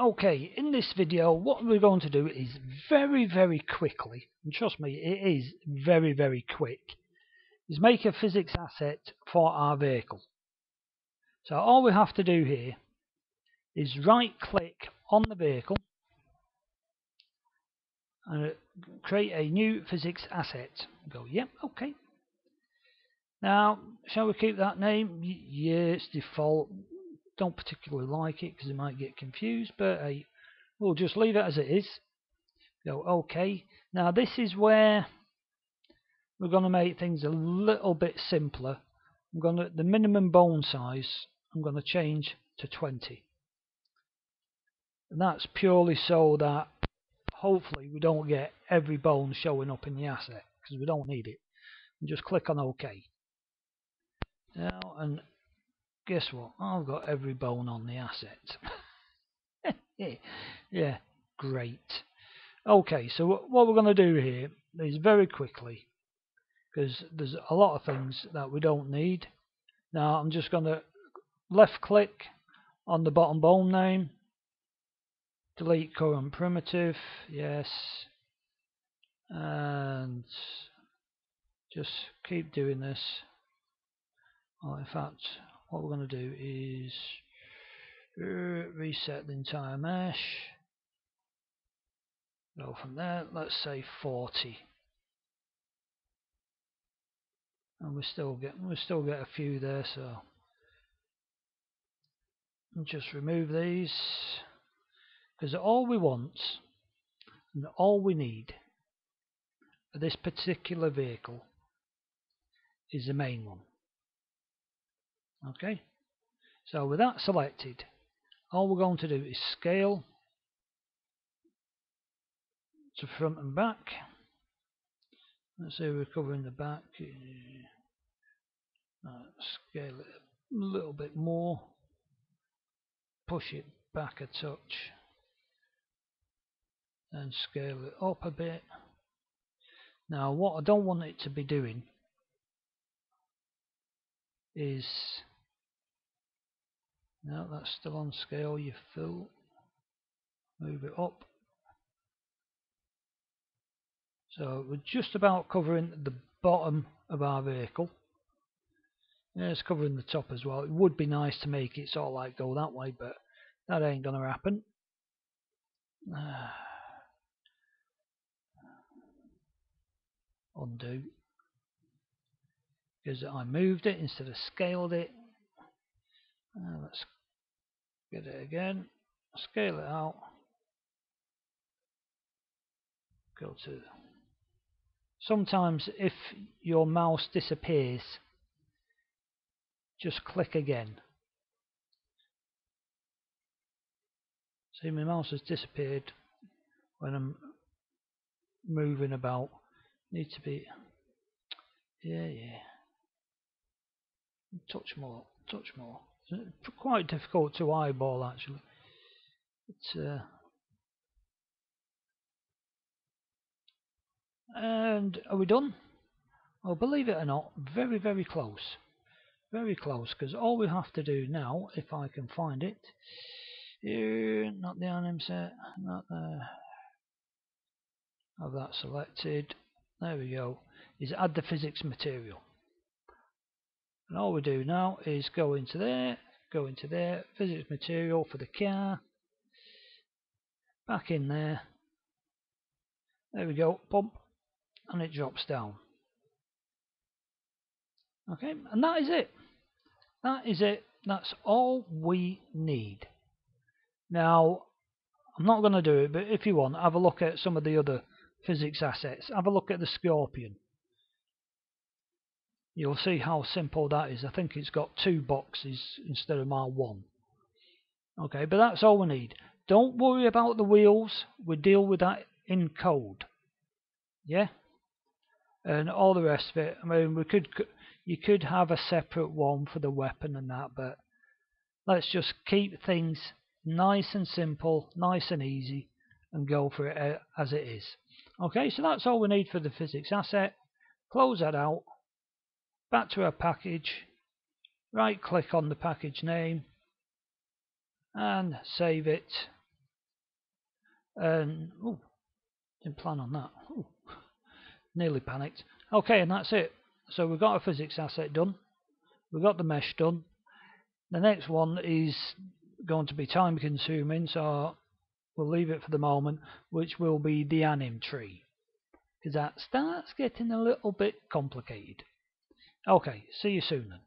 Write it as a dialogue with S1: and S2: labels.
S1: Okay, in this video what we're going to do is very quickly, and trust me it is very quick, is make a physics asset for our vehicle. So all we have to do here is right click on the vehicle and create a new physics asset. Go, yep, okay. Now, shall we keep that name? Yes, default. Don't particularly like it because it might get confused, but we'll just leave it as it is. Go, okay. Now this is where we're going to make things a little bit simpler. The minimum bone size I'm going to change to 20. And that's purely so that hopefully we don't get every bone showing up in the asset, because we don't need it. And just click on OK. Now, and guess what? I've got every bone on the asset. Yeah, great. Okay, so what we're going to do here is very quickly, because there's a lot of things that we don't need. Now I'm just going to left click on the bottom bone name, delete current primitive, yes, and just keep doing this. Well, in fact, what we're going to do is reset the entire mesh. Go from there, let's say 40. And we still get a few there, so just remove these, because all we want and all we need for this particular vehicle is the main one. Okay, so with that selected, all we're going to do is scale to front and back. Let's say we're covering the back. Scale it a little bit more, push it back a touch, and scale it up a bit. Now what I don't want it to be doing is, no, that's still on scale, you fool. Move it up. So we're just about covering the bottom of our vehicle. Yeah, it's covering the top as well. It would be nice to make it sort of like go that way, but that ain't gonna happen. Undo, because I moved it instead of scaled it. Let's get it again, scale it out, go to, sometimes if your mouse disappears, just click again. See, my mouse has disappeared when I'm moving about. Need to be, yeah, touch more. It's quite difficult to eyeball actually. And are we done? Well, believe it or not, very close. Very close, because all we have to do now, if I can find it, not the anim set, not the, have that selected, there we go, is add the physics material. And all we do now is go into there, physics material for the car, back in there, there we go, pump, and it drops down. Okay, and that is it. That's all we need. Now, I'm not going to do it, but if you want, have a look at some of the other physics assets. Have a look at the Scorpion. You'll see how simple that is. I think it's got 2 boxes instead of my 1. Okay, but that's all we need. Don't worry about the wheels. We deal with that in code. Yeah? And all the rest of it. I mean, you could have a separate one for the weapon and that, but let's just keep things nice and simple, nice and easy, and go for it as it is. Okay, so that's all we need for the physics asset. Close that out. Back to our package. Right click on the package name and save it. And didn't plan on that. Nearly panicked. Okay, and that's it. So we've got a physics asset done. We've got the mesh done. The next one is going to be time consuming, so we'll leave it for the moment, which will be the anim tree, because that starts getting a little bit complicated. Okay, see you soon then.